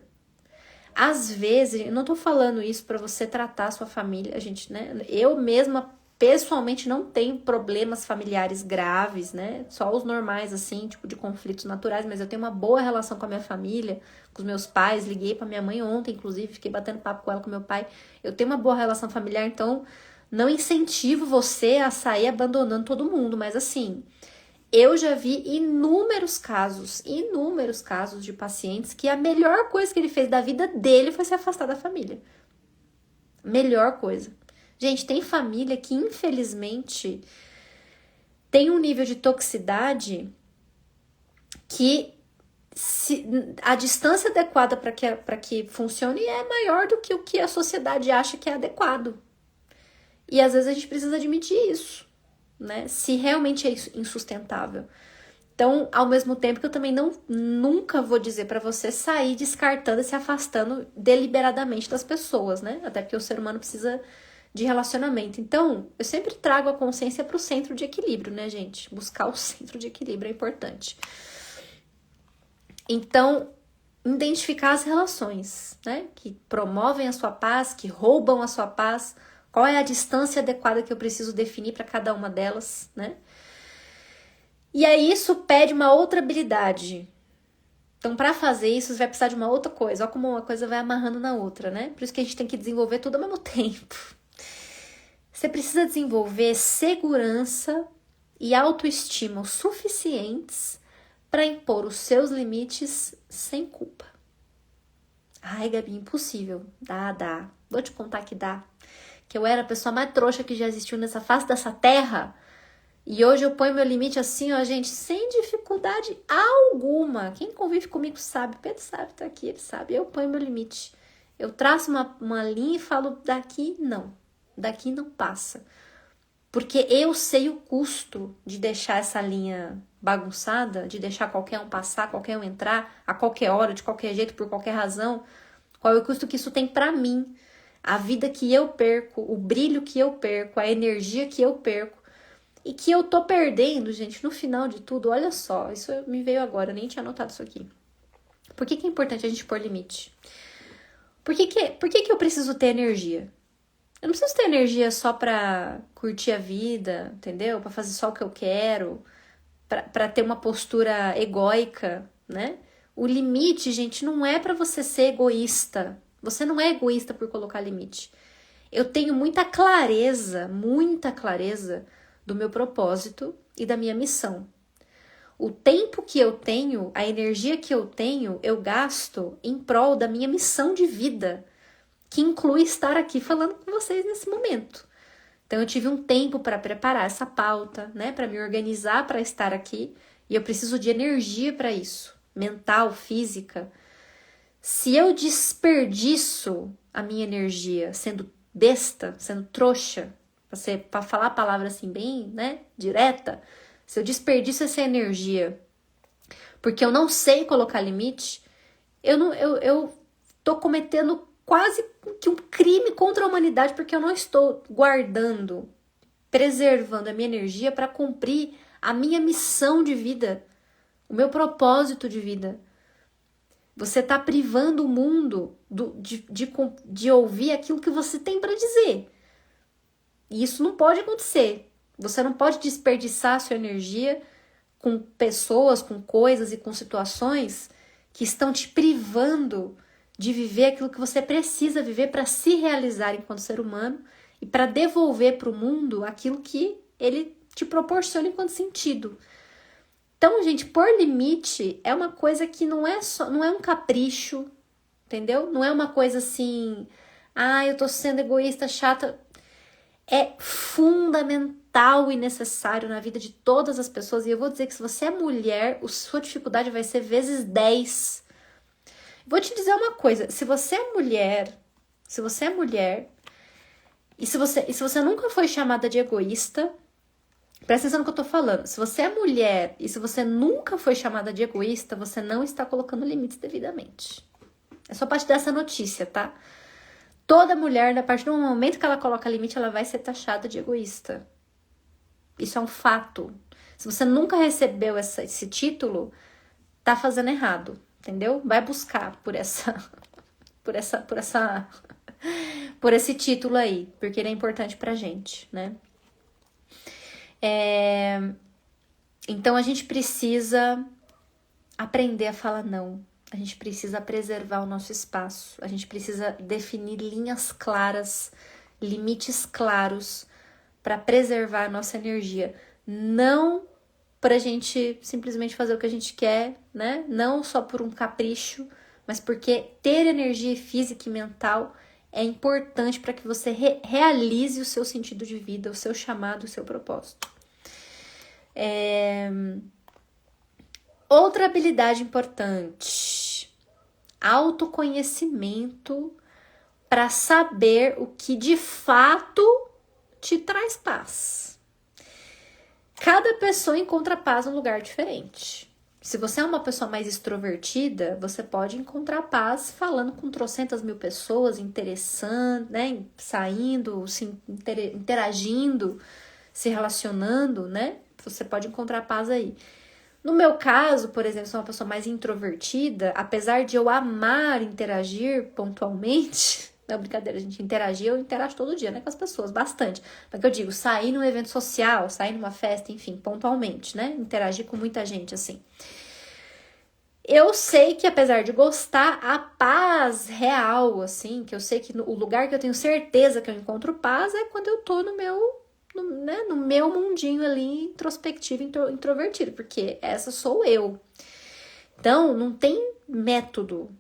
Às vezes, eu não tô falando isso para você tratar a sua família, a gente, né? Eu mesma, pessoalmente, não tenho problemas familiares graves, né? Só os normais, assim, tipo de conflitos naturais, mas eu tenho uma boa relação com a minha família, com os meus pais. Liguei pra minha mãe ontem, inclusive, fiquei batendo papo com ela, com meu pai. Eu tenho uma boa relação familiar, então não incentivo você a sair abandonando todo mundo, mas assim... Eu já vi inúmeros casos de pacientes que a melhor coisa que ele fez da vida dele foi se afastar da família. Melhor coisa. Gente, tem família que, infelizmente, tem um nível de toxicidade que a distância adequada para que funcione é maior do que o que a sociedade acha que é adequado. E às vezes a gente precisa admitir isso, né? Se realmente é insustentável. Então, ao mesmo tempo que eu também nunca vou dizer para você sair descartando e se afastando deliberadamente das pessoas, né? Até porque o ser humano precisa de relacionamento. Então, eu sempre trago a consciência para o centro de equilíbrio, né, gente? Buscar o centro de equilíbrio é importante. Então, identificar as relações, né? Que promovem a sua paz, que roubam a sua paz. Qual é a distância adequada que eu preciso definir para cada uma delas, né? E aí isso pede uma outra habilidade. Então, para fazer isso, você vai precisar de uma outra coisa. Olha como uma coisa vai amarrando na outra, né? Por isso que a gente tem que desenvolver tudo ao mesmo tempo. Você precisa desenvolver segurança e autoestima o suficientes para impor os seus limites sem culpa. Ai, Gabi, impossível. Dá. Vou te contar que dá. Que eu era a pessoa mais trouxa que já existiu nessa face dessa terra. E hoje eu ponho meu limite assim, ó, gente, sem dificuldade alguma. Quem convive comigo sabe, Pedro sabe, tá aqui, ele sabe. Eu ponho meu limite. Eu traço uma linha e falo, daqui não passa. Porque eu sei o custo de deixar essa linha bagunçada, de deixar qualquer um passar, qualquer um entrar, a qualquer hora, de qualquer jeito, por qualquer razão. Qual é o custo que isso tem pra mim? A vida que eu perco, o brilho que eu perco, a energia que eu perco. E que eu tô perdendo, gente, no final de tudo, olha só, isso me veio agora, eu nem tinha anotado isso aqui. Por que é importante a gente pôr limite? Por que eu preciso ter energia? Eu não preciso ter energia só pra curtir a vida, entendeu? Pra fazer só o que eu quero, pra ter uma postura egóica, né? O limite, gente, não é pra você ser egoísta. Você não é egoísta por colocar limite. Eu tenho muita clareza do meu propósito e da minha missão. O tempo que eu tenho, a energia que eu gasto em prol da minha missão de vida, que inclui estar aqui falando com vocês nesse momento. Então eu tive um tempo para preparar essa pauta, né, para me organizar para estar aqui, e eu preciso de energia para isso, mental, física. Se eu desperdiço a minha energia sendo besta, sendo trouxa, para falar a palavra assim bem, né, direta, se eu desperdiço essa energia porque eu não sei colocar limite, eu tô cometendo quase que um crime contra a humanidade porque eu não estou guardando, preservando a minha energia para cumprir a minha missão de vida, o meu propósito de vida. Você tá privando o mundo de ouvir aquilo que você tem para dizer. E isso não pode acontecer. Você não pode desperdiçar a sua energia com pessoas, com coisas e com situações que estão te privando de viver aquilo que você precisa viver para se realizar enquanto ser humano e para devolver para o mundo aquilo que ele te proporciona enquanto sentido. Então, gente, pôr limite é uma coisa que não é um capricho, entendeu? Não é uma coisa assim, eu tô sendo egoísta, chata. É fundamental e necessário na vida de todas as pessoas. E eu vou dizer que se você é mulher, a sua dificuldade vai ser vezes 10. Vou te dizer uma coisa, se você é mulher, e se você nunca foi chamada de egoísta, presta atenção no que eu tô falando. Se você é mulher e se você nunca foi chamada de egoísta, você não está colocando limites devidamente. É só pra te dar essa notícia, tá? Toda mulher, a partir do momento que ela coloca limite, ela vai ser taxada de egoísta. Isso é um fato. Se você nunca recebeu esse título, tá fazendo errado, entendeu? Vai buscar por esse título aí, porque ele é importante pra gente, né? Então a gente precisa aprender a falar não. A gente precisa preservar o nosso espaço. A gente precisa definir linhas claras, limites claros para preservar a nossa energia. Não para a gente simplesmente fazer o que a gente quer, né? Não só por um capricho, mas porque ter energia física e mental é importante para que você realize o seu sentido de vida, o seu chamado, o seu propósito. Outra habilidade importante, autoconhecimento para saber o que de fato te traz paz. Cada pessoa encontra paz num lugar diferente. Se você é uma pessoa mais extrovertida, você pode encontrar paz falando com trocentas mil pessoas, interessando, né, saindo, interagindo, se relacionando, né? Você pode encontrar paz aí. No meu caso, por exemplo, sou uma pessoa mais introvertida, apesar de eu amar interagir pontualmente, não, brincadeira, gente, eu interajo todo dia, né, com as pessoas, bastante. Mas que eu digo, sair num evento social, sair numa festa, enfim, pontualmente, né, interagir com muita gente, assim. Eu sei que, apesar de gostar, a paz real, assim, que eu sei que o lugar que eu tenho certeza que eu encontro paz é quando eu tô no meu mundinho ali, introspectivo, introvertido, porque essa sou eu. Então, não tem método.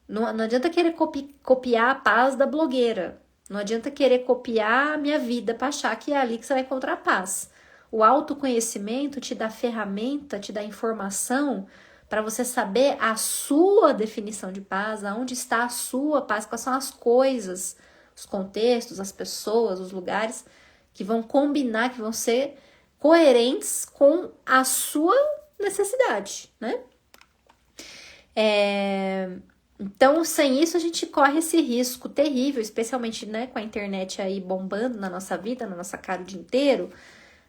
Não adianta querer copiar a paz da blogueira. Não adianta querer copiar a minha vida para achar que é ali que você vai encontrar a paz. O autoconhecimento te dá ferramenta, te dá informação para você saber a sua definição de paz, aonde está a sua paz, quais são as coisas, os contextos, as pessoas, os lugares que vão combinar, que vão ser coerentes com a sua necessidade, né? Então, sem isso, a gente corre esse risco terrível, especialmente, né, com a internet aí bombando na nossa vida, na nossa cara o dia inteiro,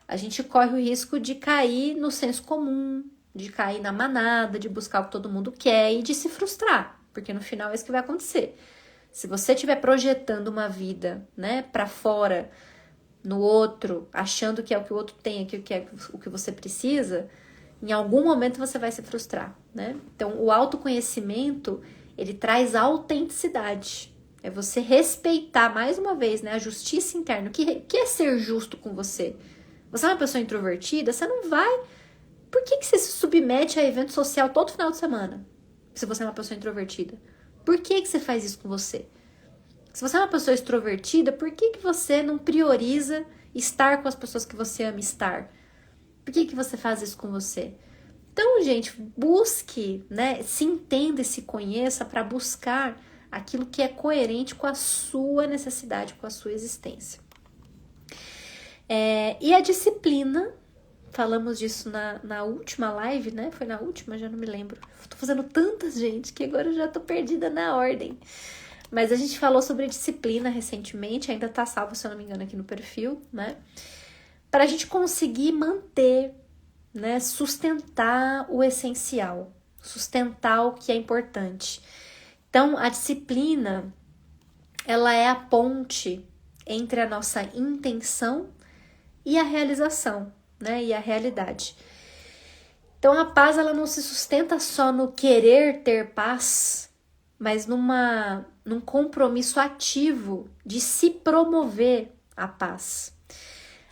a gente corre o risco de cair no senso comum, de cair na manada, de buscar o que todo mundo quer e de se frustrar, porque no final é isso que vai acontecer. Se você estiver projetando uma vida, né, para fora, no outro, achando que é o que o outro tem, que é o que você precisa, em algum momento você vai se frustrar, né? Então, o autoconhecimento, ele traz autenticidade. É você respeitar, mais uma vez, né, a justiça interna. O que é ser justo com você? Você é uma pessoa introvertida, você não vai... Por que você se submete a evento social todo final de semana? Se você é uma pessoa introvertida. Por que você faz isso com você? Se você é uma pessoa extrovertida, por que você não prioriza estar com as pessoas que você ama estar? Por que você faz isso com você? Então, gente, busque, né? Se entenda e se conheça para buscar aquilo que é coerente com a sua necessidade, com a sua existência. E a disciplina, falamos disso na última live, né? Foi na última, já não me lembro. Tô fazendo tantas, gente, que agora eu já tô perdida na ordem. Mas a gente falou sobre disciplina recentemente, ainda tá salvo, se eu não me engano, aqui no perfil, né? Para a gente conseguir manter, né? Sustentar o essencial, sustentar o que é importante. Então, a disciplina, ela é a ponte entre a nossa intenção e a realização, né? E a realidade. Então, a paz, ela não se sustenta só no querer ter paz, mas num compromisso ativo de se promover a paz.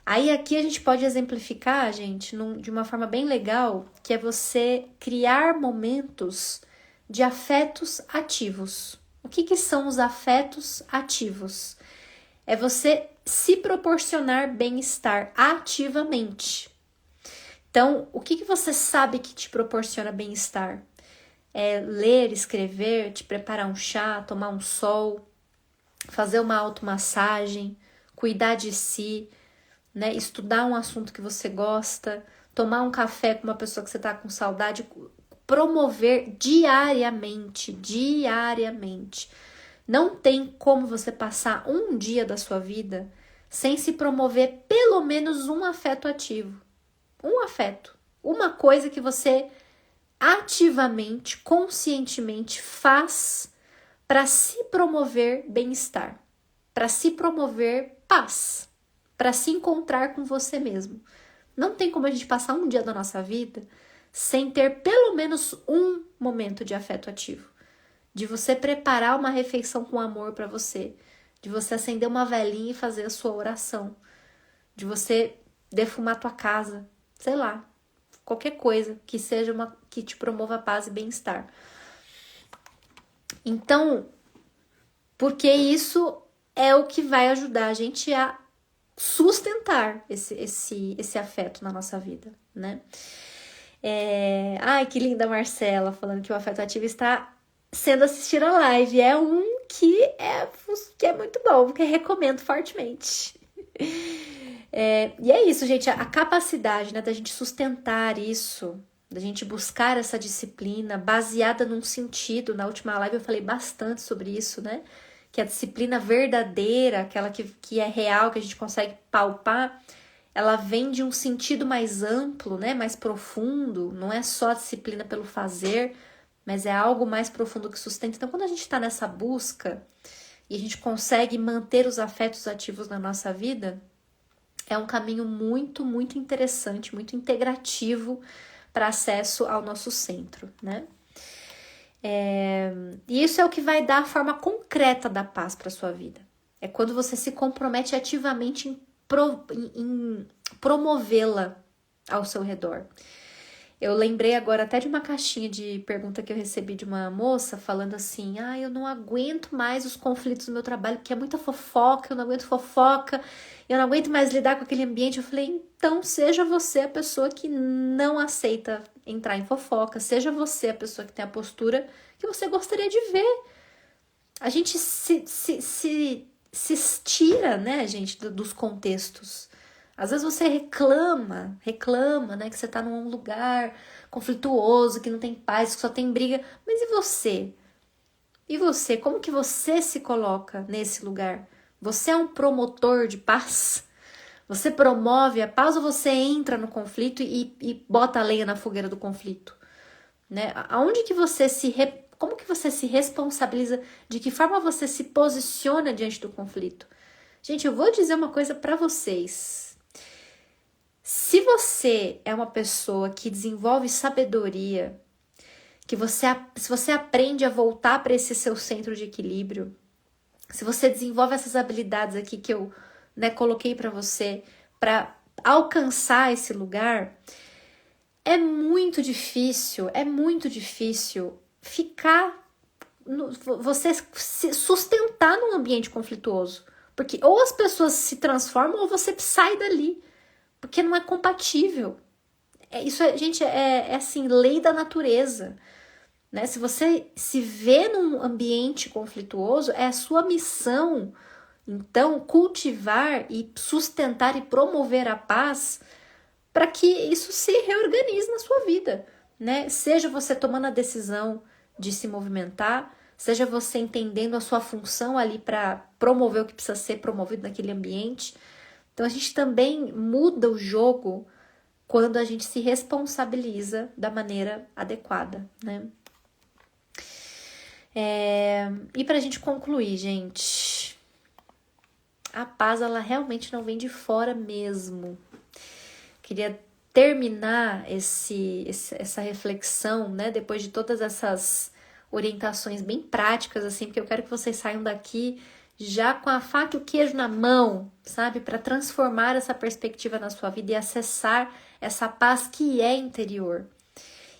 Aí aqui a gente pode exemplificar, gente, de uma forma bem legal, que é você criar momentos de afetos ativos. O que são os afetos ativos? É você se proporcionar bem-estar ativamente. Então, o que você sabe que te proporciona bem-estar? É ler, escrever, te preparar um chá, tomar um sol, fazer uma automassagem, cuidar de si, né? Estudar um assunto que você gosta, tomar um café com uma pessoa que você está com saudade, promover diariamente. Não tem como você passar um dia da sua vida sem se promover pelo menos um afeto ativo. Um afeto. Uma coisa que você ativamente, conscientemente faz para se promover bem-estar, para se promover paz, para se encontrar com você mesmo. Não tem como a gente passar um dia da nossa vida sem ter pelo menos um momento de afeto ativo. De você preparar uma refeição com amor para você, de você acender uma velinha e fazer a sua oração, de você defumar a tua casa, sei lá, qualquer coisa que seja que te promova paz e bem-estar. Então, porque isso é o que vai ajudar a gente a sustentar esse afeto na nossa vida, né? Ai, que linda, Marcela, falando que o afeto ativo está sendo assistir a live. É um que é muito bom, que eu recomendo fortemente. E é isso, gente, a capacidade, né, da gente sustentar isso, da gente buscar essa disciplina baseada num sentido. Na última live eu falei bastante sobre isso, né? Que a disciplina verdadeira, aquela que é real, que a gente consegue palpar, ela vem de um sentido mais amplo, né? Mais profundo. Não é só a disciplina pelo fazer, mas é algo mais profundo que sustenta. Então, quando a gente está nessa busca e a gente consegue manter os afetos ativos na nossa vida, é um caminho muito, muito interessante, muito integrativo para acesso ao nosso centro, né? E isso é o que vai dar a forma concreta da paz para sua vida. É quando você se compromete ativamente em promovê-la ao seu redor. Eu lembrei agora até de uma caixinha de pergunta que eu recebi de uma moça falando assim: eu não aguento mais os conflitos do meu trabalho, porque é muita fofoca, eu não aguento fofoca, eu não aguento mais lidar com aquele ambiente. Eu falei, então seja você a pessoa que não aceita entrar em fofoca, seja você a pessoa que tem a postura que você gostaria de ver. A gente se estira, né, gente, dos contextos. Às vezes você reclama, né, que você tá num lugar conflituoso, que não tem paz, que só tem briga. Mas e você? E você? Como que você se coloca nesse lugar? Você é um promotor de paz? Você promove a paz ou você entra no conflito e bota a lenha na fogueira do conflito? Né? Aonde que você como que você se responsabiliza? De que forma você se posiciona diante do conflito? Gente, eu vou dizer uma coisa para vocês. Se você é uma pessoa que desenvolve sabedoria, se você aprende a voltar para esse seu centro de equilíbrio, se você desenvolve essas habilidades aqui que eu, né, coloquei para você, para alcançar esse lugar, é muito difícil ficar, você se sustentar num ambiente conflituoso. Porque ou as pessoas se transformam ou você sai dali. Porque não é compatível. Gente, é assim, lei da natureza. Né? Se você se vê num ambiente conflituoso, é a sua missão, então, cultivar e sustentar e promover a paz para que isso se reorganize na sua vida. Né? Seja você tomando a decisão de se movimentar, seja você entendendo a sua função ali para promover o que precisa ser promovido naquele ambiente. Então, a gente também muda o jogo quando a gente se responsabiliza da maneira adequada, né? E pra gente concluir, gente, a paz, ela realmente não vem de fora mesmo. Queria terminar essa reflexão, né? Depois de todas essas orientações bem práticas, assim, porque eu quero que vocês saiam daqui já com a faca e o queijo na mão, sabe? Para transformar essa perspectiva na sua vida e acessar essa paz que é interior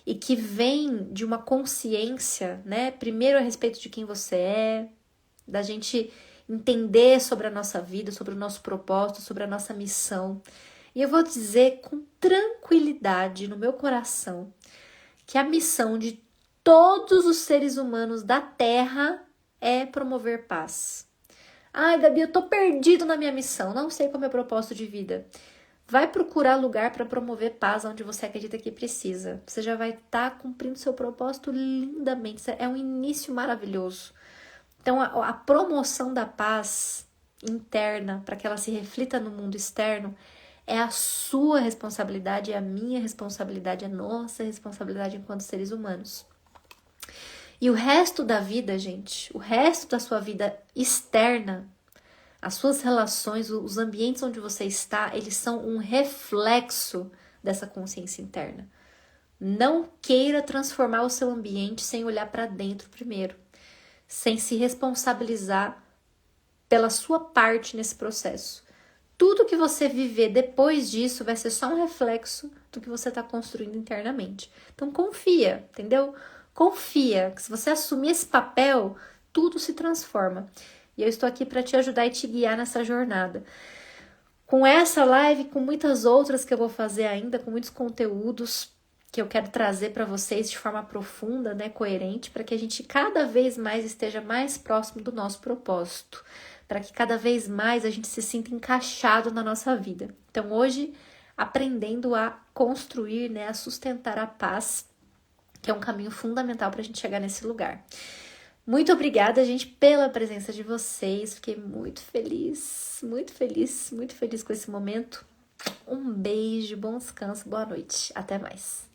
e que vem de uma consciência, né? Primeiro a respeito de quem você é, da gente entender sobre a nossa vida, sobre o nosso propósito, sobre a nossa missão. E eu vou dizer com tranquilidade no meu coração que a missão de todos os seres humanos da Terra é promover paz. Ai, Gabi, eu tô perdido na minha missão, não sei qual é o meu propósito de vida. Vai procurar lugar para promover paz onde você acredita que precisa. Você já vai estar cumprindo seu propósito lindamente. É um início maravilhoso. Então, a promoção da paz interna, para que ela se reflita no mundo externo, é a sua responsabilidade, é a minha responsabilidade, é a nossa responsabilidade enquanto seres humanos. E o resto da vida, gente, o resto da sua vida externa, as suas relações, os ambientes onde você está, eles são um reflexo dessa consciência interna. Não queira transformar o seu ambiente sem olhar para dentro primeiro, sem se responsabilizar pela sua parte nesse processo. Tudo que você viver depois disso vai ser só um reflexo do que você está construindo internamente. Então confia, entendeu? Confia que se você assumir esse papel, tudo se transforma. E eu estou aqui para te ajudar e te guiar nessa jornada. Com essa live, com muitas outras que eu vou fazer ainda, com muitos conteúdos que eu quero trazer para vocês de forma profunda, né, coerente, para que a gente cada vez mais esteja mais próximo do nosso propósito, para que cada vez mais a gente se sinta encaixado na nossa vida. Então, hoje, aprendendo a construir, né, a sustentar a paz, que é um caminho fundamental para a gente chegar nesse lugar. Muito obrigada, gente, pela presença de vocês. Fiquei muito feliz, muito feliz, muito feliz com esse momento. Um beijo, bom descanso, boa noite. Até mais.